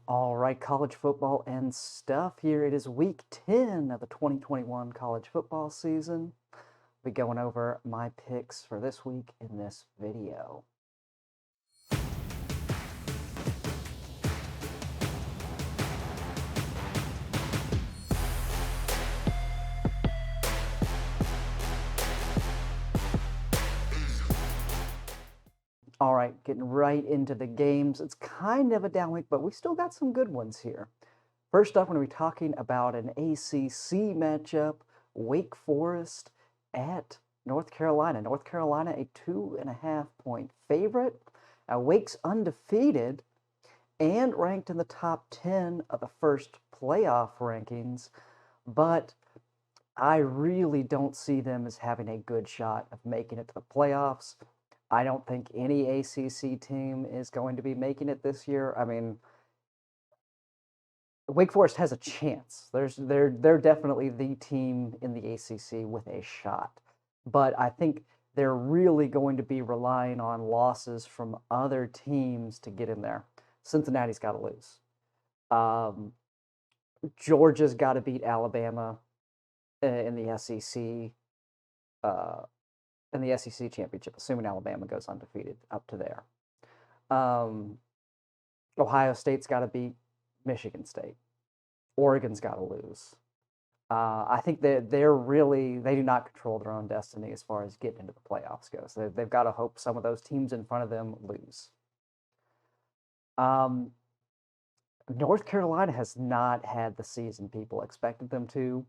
All right, college football and stuff. Here it is week 10 of the 2021 college football season. We'll be going over my picks for this week in this video. All right, getting right into the games. It's kind of a down week, but we still got some good ones here. First up, we're going to be talking about an ACC matchup, Wake Forest at North Carolina. North Carolina, a 2.5-point favorite. Wake's undefeated and ranked in the top 10 of the first playoff rankings, but I really don't see them as having a good shot of making it to the playoffs. I don't think any ACC team is going to be making it this year. I mean, Wake Forest has a chance. They're definitely the team in the ACC with a shot, but I think they're really going to be relying on losses from other teams to get in there. Cincinnati's got to lose. Georgia's got to beat Alabama in the SEC. In the SEC championship, assuming Alabama goes undefeated up to there. Ohio State's got to beat Michigan State. Oregon's got to lose. I think that they do not control their own destiny as far as getting into the playoffs goes. They've got to hope some of those teams in front of them lose. North Carolina has not had the season people expected them to.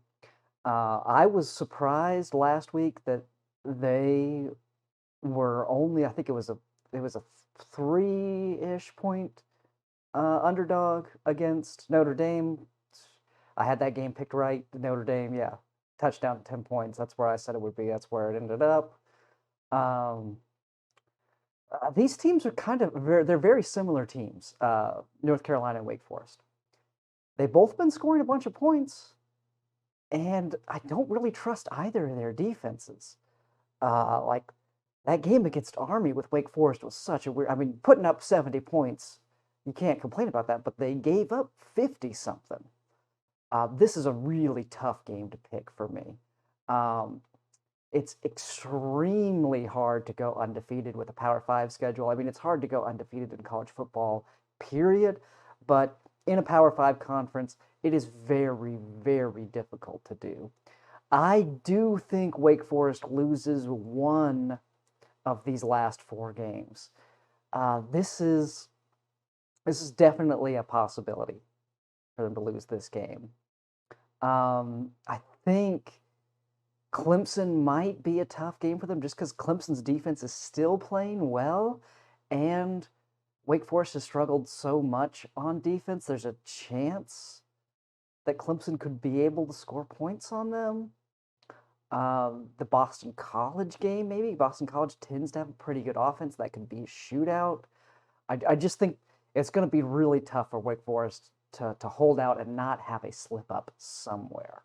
I was surprised last week that they were only, I think it was a 3-ish point underdog against Notre Dame. I had that game picked right. Notre Dame, yeah, touchdown to 10 points. That's where I said it would be. That's where it ended up. These teams are they're very similar teams, North Carolina and Wake Forest. They've both been scoring a bunch of points, and I don't really trust either of their defenses. Like that game against Army with Wake Forest was such a weird. I mean, putting up 70 points, you can't complain about that. But they gave up 50 something. This is a really tough game to pick for me. It's extremely hard to go undefeated with a Power 5 schedule. I mean, it's hard to go undefeated in college football, period. But in a Power 5 conference, it is very, very difficult to do. I do think Wake Forest loses one of these last 4 games. This is definitely a possibility for them to lose this game. I think Clemson might be a tough game for them just because Clemson's defense is still playing well, and Wake Forest has struggled so much on defense. There's a chance that Clemson could be able to score points on them. The Boston College game, maybe. Boston College tends to have a pretty good offense. That could be a shootout. I just think it's going to be really tough for Wake Forest to hold out and not have a slip up somewhere.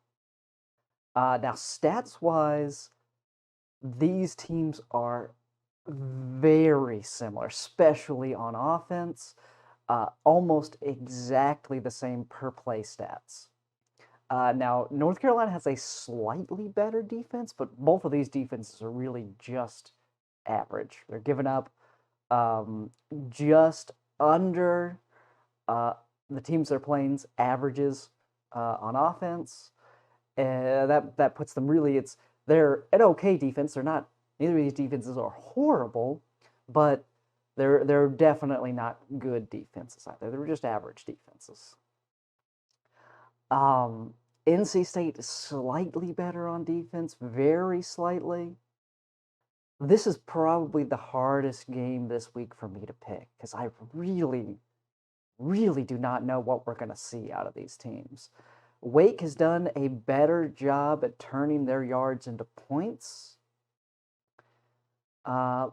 Now, stats-wise, these teams are very similar, especially on offense. Almost exactly the same per play stats. Now, North Carolina has a slightly better defense, but both of these defenses are really just average. They're giving up just under the teams they're playing's averages on offense. That puts them really, they're an okay defense. They're not, neither of these defenses are horrible, but they're definitely not good defenses either. They're just average defenses. NC State is slightly better on defense, very slightly. This is probably the hardest game this week for me to pick because I really, really do not know what we're going to see out of these teams. Wake has done a better job at turning their yards into points. But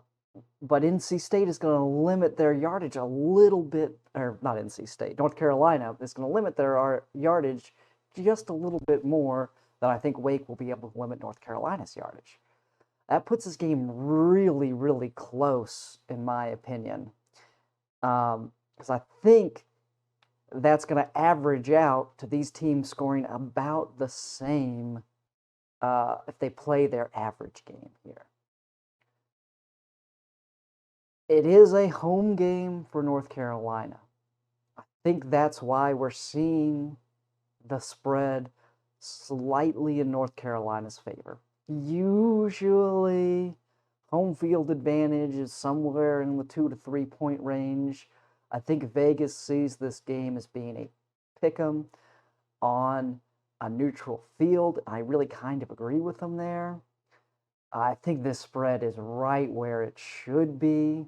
NC State is going to limit their yardage a little bit, or not NC State, North Carolina is going to limit their yardage just a little bit more than I think Wake will be able to limit North Carolina's yardage. That puts this game really, really close, in my opinion. Because I think that's going to average out to these teams scoring about the same if they play their average game here. It is a home game for North Carolina. I think that's why we're seeing the spread slightly in North Carolina's favor. Usually, home field advantage is somewhere in the 2 to 3 point range. I think Vegas sees this game as being a pick'em on a neutral field. I really kind of agree with them there. I think this spread is right where it should be.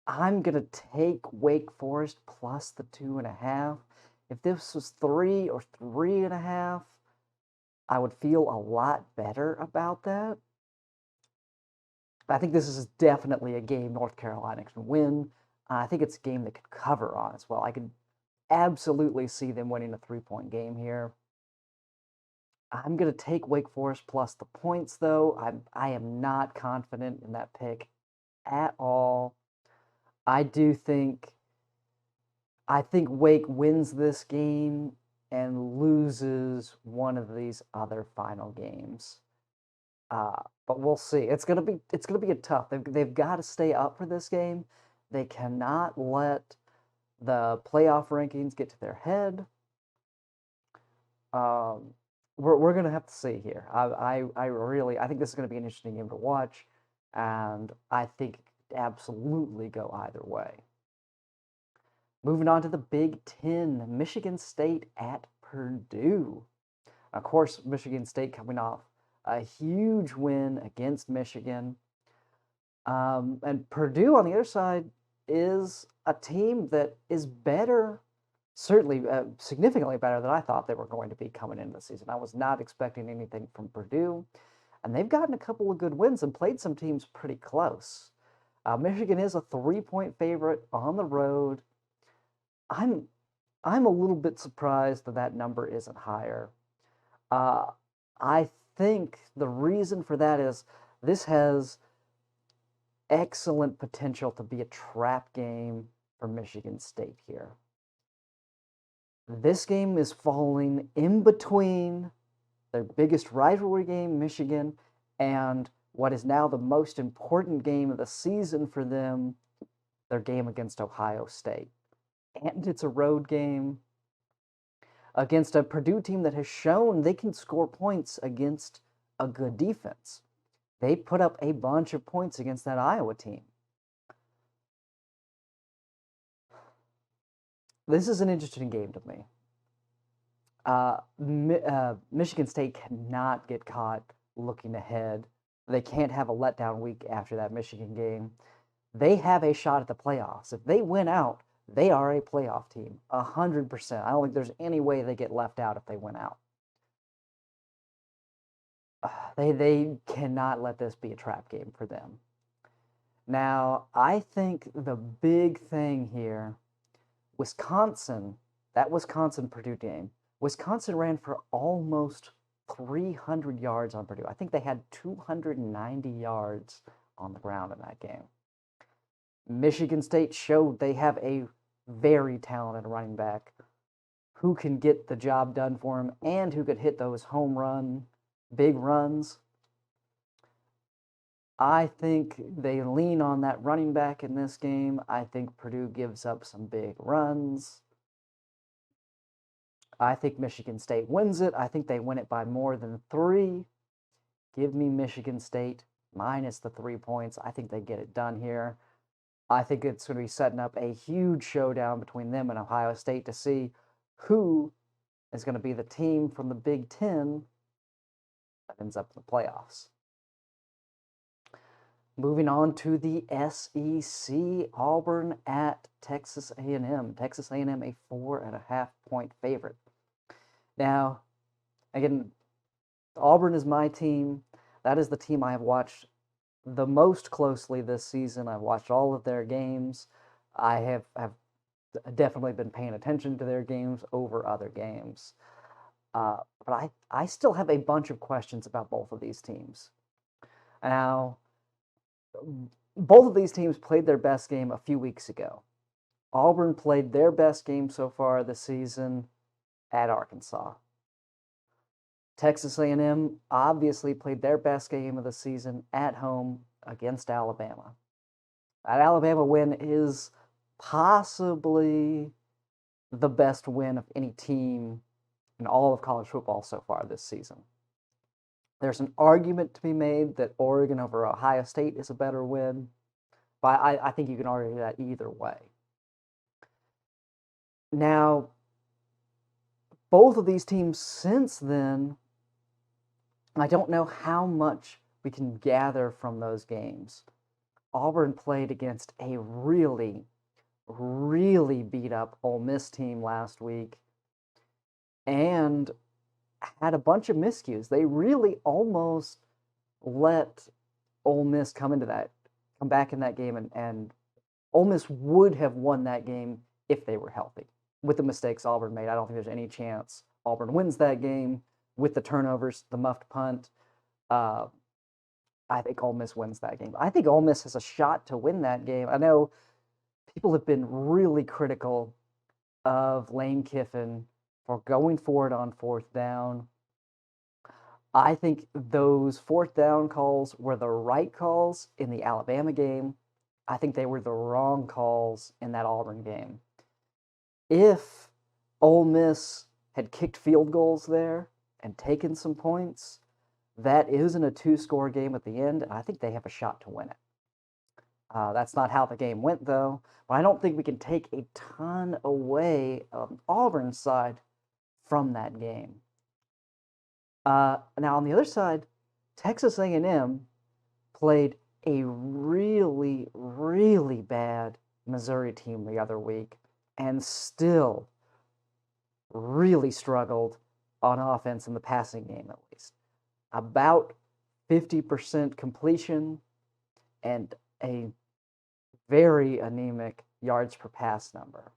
I'm going to take Wake Forest plus the 2.5. If this was 3 or 3.5, I would feel a lot better about that. I think this is definitely a game North Carolina can win. I think it's a game they could cover on as well. I could absolutely see them winning a 3-point game here. I'm going to take Wake Forest plus the points, though. I am not confident in that pick at all. I think Wake wins this game and loses one of these other final games. But we'll see. It's gonna be a tough. They've got to stay up for this game. They cannot let the playoff rankings get to their head. We're gonna have to see here. I think this is gonna be an interesting game to watch, and I think it could absolutely go either way. Moving on to the Big Ten, Michigan State at Purdue. Of course, Michigan State coming off a huge win against Michigan. And Purdue, on the other side, is a team that is better, certainly significantly better than I thought they were going to be coming into the season. I was not expecting anything from Purdue. And they've gotten a couple of good wins and played some teams pretty close. Michigan is a 3-point favorite on the road. I'm a little bit surprised that number isn't higher. I think the reason for that is this has excellent potential to be a trap game for Michigan State here. This game is falling in between their biggest rivalry game, Michigan, and what is now the most important game of the season for them, their game against Ohio State. And it's a road game against a Purdue team that has shown they can score points against a good defense. They put up a bunch of points against that Iowa team. This is an interesting game to me. Michigan State cannot get caught looking ahead. They can't have a letdown week after that Michigan game. They have a shot at the playoffs. If they win out, they are a playoff team, 100%. I don't think there's any way they get left out if they win out. They cannot let this be a trap game for them. Now, I think the big thing here, that Wisconsin-Purdue game, Wisconsin ran for almost 300 yards on Purdue. I think they had 290 yards on the ground in that game. Michigan State showed they have a very talented running back who can get the job done for him and who could hit those home run, big runs. I think they lean on that running back in this game. I think Purdue gives up some big runs. I think Michigan State wins it. I think they win it by more than 3. Give me Michigan State minus the 3 points. I think they get it done here. I think it's going to be setting up a huge showdown between them and Ohio State to see who is going to be the team from the Big Ten that ends up in the playoffs. Moving on to the SEC, Auburn at Texas A&M. Texas A&M a 4.5-point favorite. Now, again, Auburn is my team. That is the team I have watched the most closely this season. I've watched all of their games. I have definitely been paying attention to their games over other games. But I still have a bunch of questions about both of these teams. Now, both of these teams played their best game a few weeks ago. Auburn played their best game so far this season at Arkansas. Texas A&M obviously played their best game of the season at home against Alabama. That Alabama win is possibly the best win of any team in all of college football so far this season. There's an argument to be made that Oregon over Ohio State is a better win, but I think you can argue that either way. Now, both of these teams since then, I don't know how much we can gather from those games. Auburn played against a really, really beat up Ole Miss team last week and had a bunch of miscues. They really almost let Ole Miss come back in that game, and Ole Miss would have won that game if they were healthy. With the mistakes Auburn made, I don't think there's any chance Auburn wins that game with the turnovers, the muffed punt. I think Ole Miss wins that game. I think Ole Miss has a shot to win that game. I know people have been really critical of Lane Kiffin for going for it on fourth down. I think those fourth down calls were the right calls in the Alabama game. I think they were the wrong calls in that Auburn game. If Ole Miss had kicked field goals there and taken some points, that isn't a two-score game at the end, and I think they have a shot to win it. That's not how the game went, though, but I don't think we can take a ton away on Auburn's side from that game. Now, on the other side, Texas A&M played a really, really bad Missouri team the other week and still really struggled on offense in the passing game, at least. About 50% completion and a very anemic yards per pass number.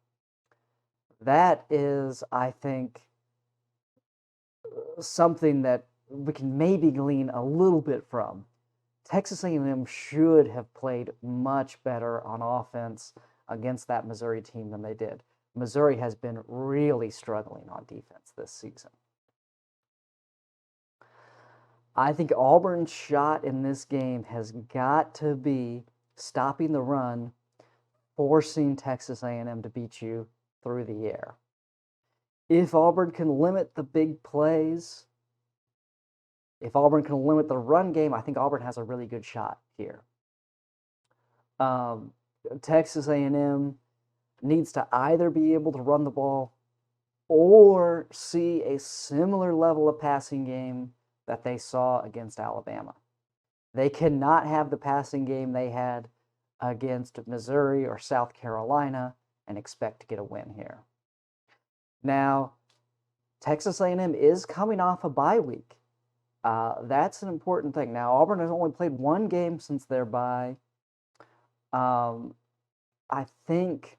That is, I think, something that we can maybe glean a little bit from. Texas A&M should have played much better on offense against that Missouri team than they did. Missouri has been really struggling on defense this season. I think Auburn's shot in this game has got to be stopping the run, forcing Texas A&M to beat you through the air. If Auburn can limit the big plays, if Auburn can limit the run game, I think Auburn has a really good shot here. Texas A&M needs to either be able to run the ball or see a similar level of passing game that they saw against Alabama. They cannot have the passing game they had against Missouri or South Carolina and expect to get a win here. Now, Texas A&M is coming off a bye week. That's an important thing. Now, Auburn has only played one game since their bye. I think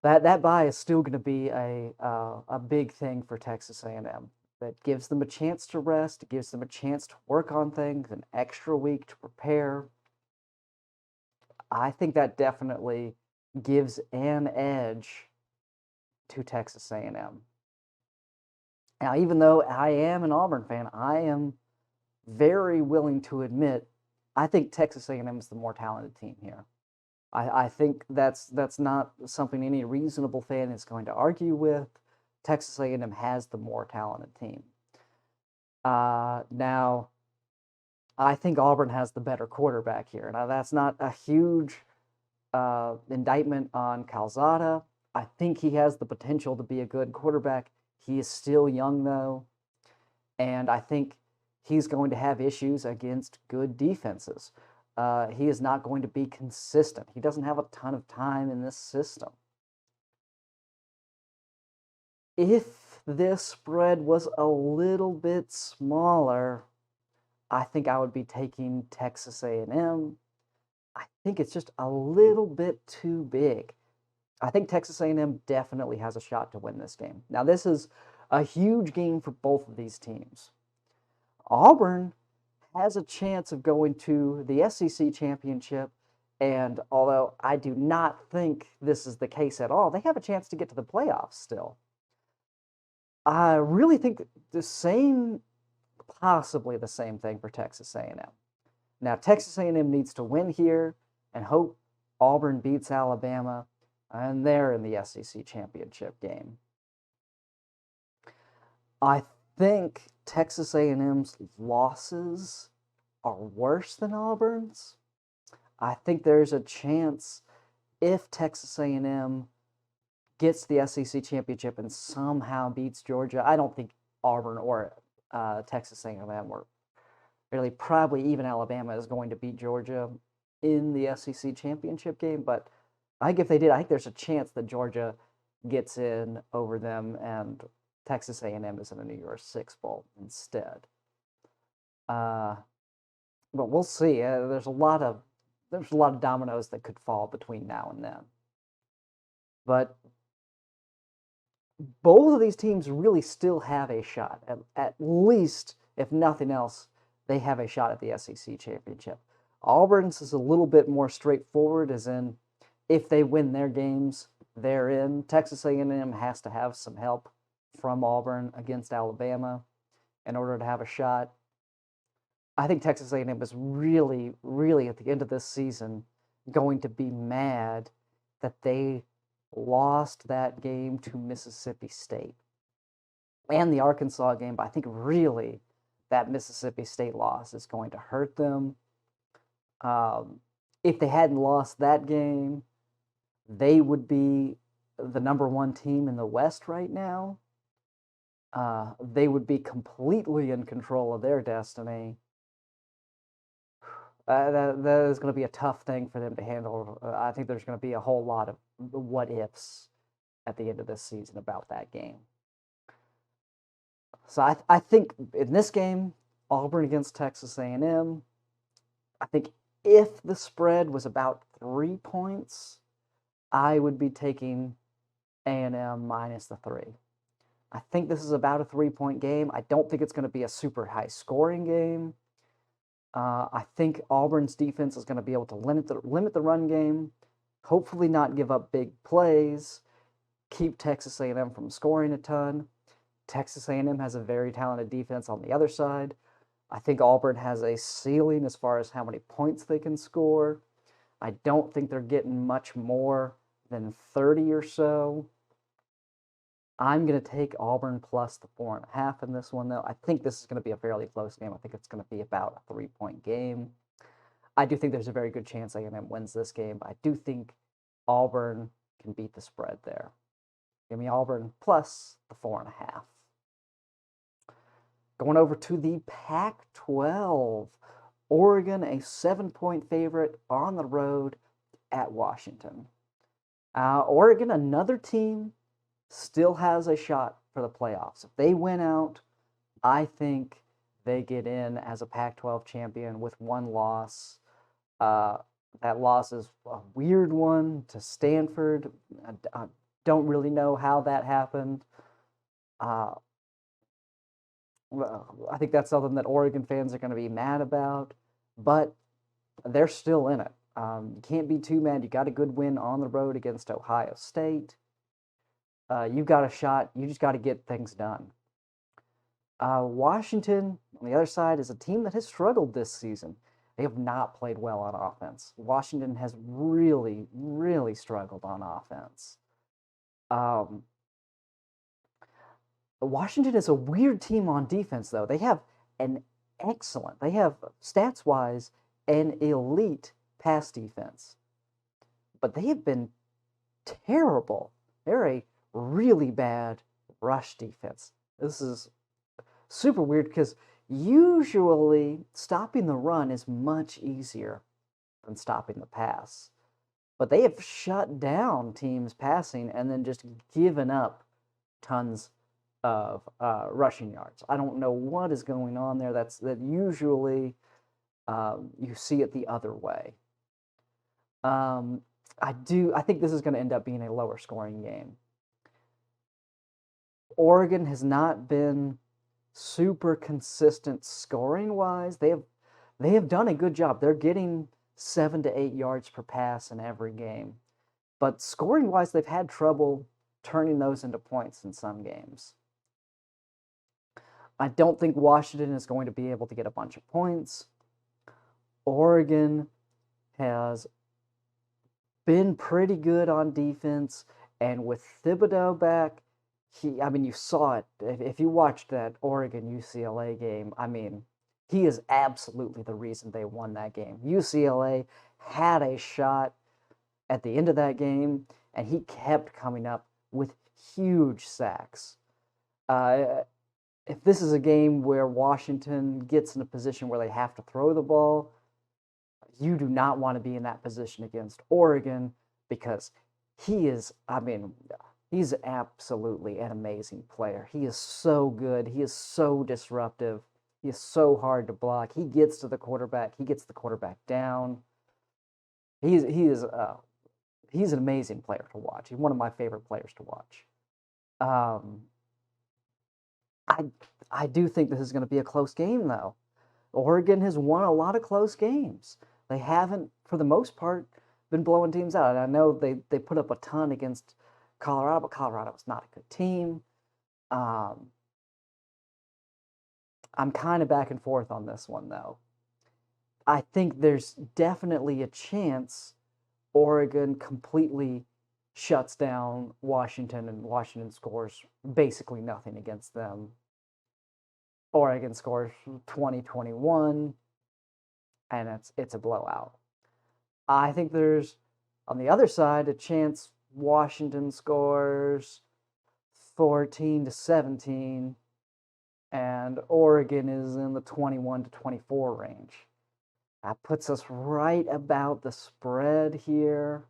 that bye is still going to be a big thing for Texas A&M. That gives them a chance to rest, it gives them a chance to work on things, an extra week to prepare. I think that definitely gives an edge to Texas A&M. Now, even though I am an Auburn fan, I am very willing to admit I think Texas A&M is the more talented team here. I think that's not something any reasonable fan is going to argue with. Texas A&M has the more talented team. Now, I think Auburn has the better quarterback here. Now, that's not a huge indictment on Calzada. I think he has the potential to be a good quarterback. He is still young, though, and I think he's going to have issues against good defenses. He is not going to be consistent. He doesn't have a ton of time in this system. If this spread was a little bit smaller, I think I would be taking Texas A&M. I think it's just a little bit too big. I think Texas A&M definitely has a shot to win this game. Now, this is a huge game for both of these teams. Auburn has a chance of going to the SEC championship And although I do not think this is the case at all, they have a chance to get to the playoffs still. I really think the same, possibly the same thing for Texas A&M. Now, Texas A&M needs to win here and hope Auburn beats Alabama, and they're in the SEC championship game. I think Texas A&M's losses are worse than Auburn's. I think there's a chance if Texas A&M gets the SEC championship and somehow beats Georgia. I don't think Auburn or Texas A&M or really probably even Alabama is going to beat Georgia in the SEC championship game. But I think if they did, I think there's a chance that Georgia gets in over them and Texas A&M is in a New Year's Six bowl instead. But we'll see. There's a lot of dominoes that could fall between now and then. But both of these teams really still have a shot. At least, if nothing else, they have a shot at the SEC championship. Auburn's is a little bit more straightforward, as in, if they win their games, they're in. Texas A&M has to have some help from Auburn against Alabama in order to have a shot. I think Texas A&M is really, really, at the end of this season, going to be mad that they lost that game to Mississippi State and the Arkansas game. But I think really that Mississippi State loss is going to hurt them. If they hadn't lost that game, they would be the #1 team in the West right now. They would be completely in control of their destiny. That is going to be a tough thing for them to handle. I think there's going to be a whole lot of what ifs at the end of this season about that game. So I think in this game, Auburn against Texas A&M, I think if the spread was about 3 points, I would be taking A&M minus the 3. I think this is about a 3-point game. I don't think it's going to be a super high scoring game. I think Auburn's defense is going to be able to limit the run game, hopefully not give up big plays, keep Texas A&M from scoring a ton. Texas A&M has a very talented defense on the other side. I think Auburn has a ceiling as far as how many points they can score. I don't think they're getting much more than 30 or so. I'm going to take Auburn plus the 4.5 in this one, though. I think this is going to be a fairly close game. I think it's going to be about a 3-point game. I do think there's a very good chance A&M wins this game. I do think Auburn can beat the spread there. Give me Auburn plus the 4.5. Going over to the Pac-12. Oregon, a 7-point favorite on the road at Washington. Oregon, another team, still has a shot for the playoffs. If they win out, I think they get in as a Pac-12 champion with one loss. That loss is a weird one to Stanford. I don't really know how that happened. I think that's something that Oregon fans are going to be mad about, but they're still in it. You can't be too mad. You got a good win on the road against Ohio State. You've got a shot. You just got to get things done. Washington, on the other side, is a team that has struggled this season. They have not played well on offense. Washington has really, really struggled on offense. Washington is a weird team on defense, though. They have stats-wise, an elite pass defense. But they have been terrible. They're a really bad rush defense. This is super weird because usually stopping the run is much easier than stopping the pass. But they have shut down teams passing and then just given up tons of rushing yards. I don't know what is going on there. That usually you see it the other way. I think this is going to end up being a lower scoring game. Oregon has not been super consistent scoring wise. They have done a good job. They're getting 7 to 8 yards per pass in every game. But scoring-wise, they've had trouble turning those into points in some games. I don't think Washington is going to be able to get a bunch of points. Oregon has been pretty good on defense, and with Thibodeau back, you saw it. If you watched that Oregon UCLA game, he is absolutely the reason they won that game. UCLA had a shot at the end of that game, and he kept coming up with huge sacks. If this is a game where Washington gets in a position where they have to throw the ball, you do not want to be in that position against Oregon, because he's absolutely an amazing player. He is so good. He is so disruptive. He is so hard to block. He gets to the quarterback. He gets the quarterback down. He's an amazing player to watch. He's one of my favorite players to watch. I do think this is going to be a close game, though. Oregon has won a lot of close games. They haven't, for the most part, been blowing teams out. And I know they put up a ton against Colorado, but Colorado is not a good team. I'm kind of back and forth on this one, though. I think there's definitely a chance Oregon completely shuts down Washington, and Washington scores basically nothing against them. Oregon scores 20-21, and it's a blowout. I think there's, on the other side, a chance Washington scores 14-17, and Oregon is in the 21-24 range. That puts us right about the spread here.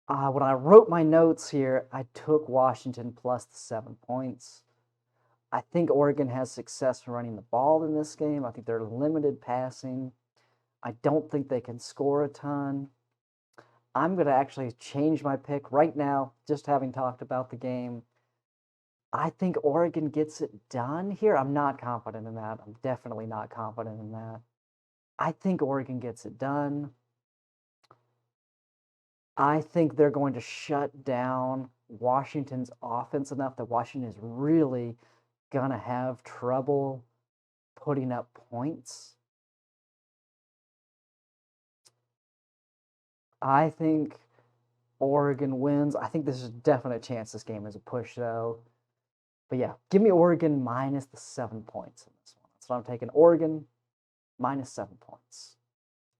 When I wrote my notes here, I took Washington plus the 7 points. I think Oregon has success running the ball in this game. I think they're limited passing. I don't think they can score a ton. I'm going to actually change my pick right now, just having talked about the game. I think Oregon gets it done here. I'm not confident in that. I'm definitely not confident in that. I think Oregon gets it done. I think they're going to shut down Washington's offense enough that Washington is really going to have trouble putting up points. I think Oregon wins. I think there's a definite chance this game is a push, though. But yeah, give me Oregon minus the 7 points in this one. That's what I'm taking. Oregon minus 7 points.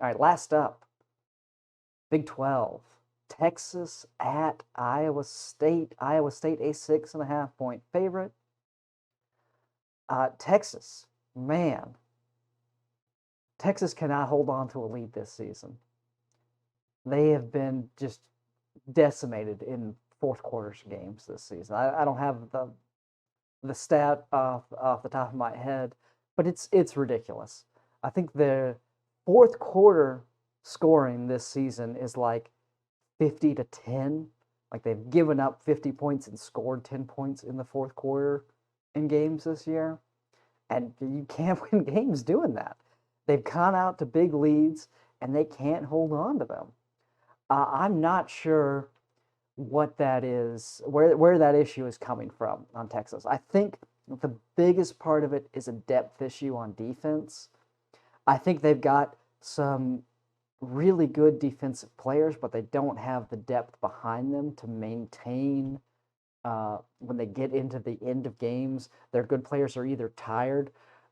All right, last up, Big 12. Texas at Iowa State. Iowa State a 6.5 point favorite. Texas, man. Texas cannot hold on to a lead this season. They have been just decimated in fourth quarters games this season. I don't have the stat off the top of my head, but it's ridiculous. I think the fourth quarter scoring this season is like 50-10. Like, they've given up 50 points and scored 10 points in the fourth quarter in games this year. And you can't win games doing that. They've gone out to big leads, and they can't hold on to them. I'm not sure what that is, where that issue is coming from on Texas. I think the biggest part of it is a depth issue on defense. I think they've got some really good defensive players, but they don't have the depth behind them to maintain when they get into the end of games. Their good players are either tired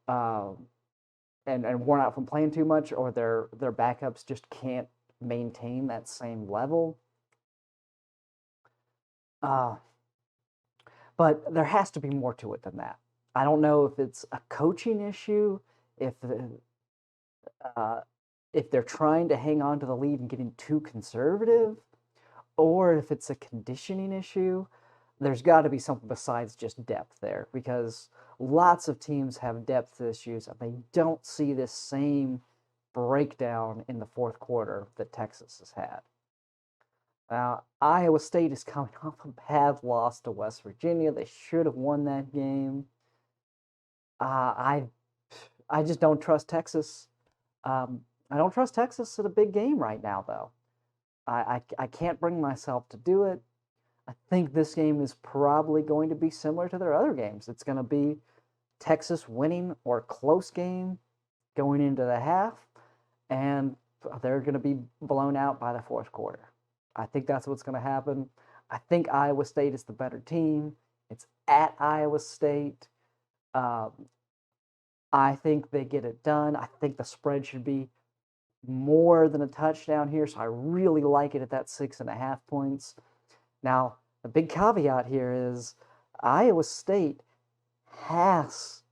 and worn out from playing too much, or their backups just can't maintain that same level. But there has to be more to it than that. I don't know if it's a coaching issue, if they're trying to hang on to the lead and getting too conservative, or if it's a conditioning issue. There's got to be something besides just depth there, because lots of teams have depth issues and they don't see this same breakdown in the fourth quarter that Texas has had. Now, Iowa State is coming off a bad loss to West Virginia. They should have won that game. I I just don't trust Texas. I don't trust Texas at a big game right now, though. I can't bring myself to do it. I think this game is probably going to be similar to their other games. It's going to be Texas winning or close game going into the half, and they're going to be blown out by the fourth quarter. I think that's what's going to happen. I think Iowa State is the better team. It's at Iowa State. Um, I think they get it done. I think the spread should be more than a touchdown here, so I really like it at that 6.5 points. Now, the big caveat here is Iowa State has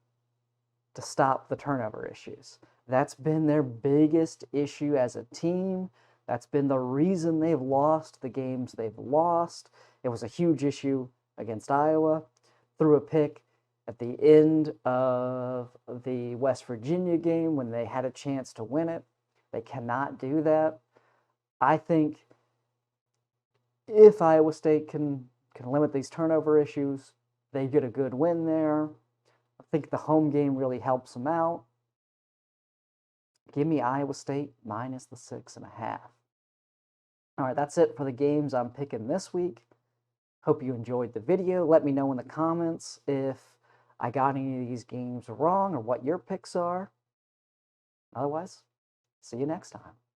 to stop the turnover issues. That's been their biggest issue as a team. That's been the reason they've lost the games they've lost. It was a huge issue against Iowa. Threw a pick at the end of the West Virginia game when they had a chance to win it. They cannot do that. I think if Iowa State can limit these turnover issues, they get a good win there. I think the home game really helps them out. Give me Iowa State minus the 6.5. All right, that's it for the games I'm picking this week. Hope you enjoyed the video. Let me know in the comments if I got any of these games wrong or what your picks are. Otherwise, see you next time.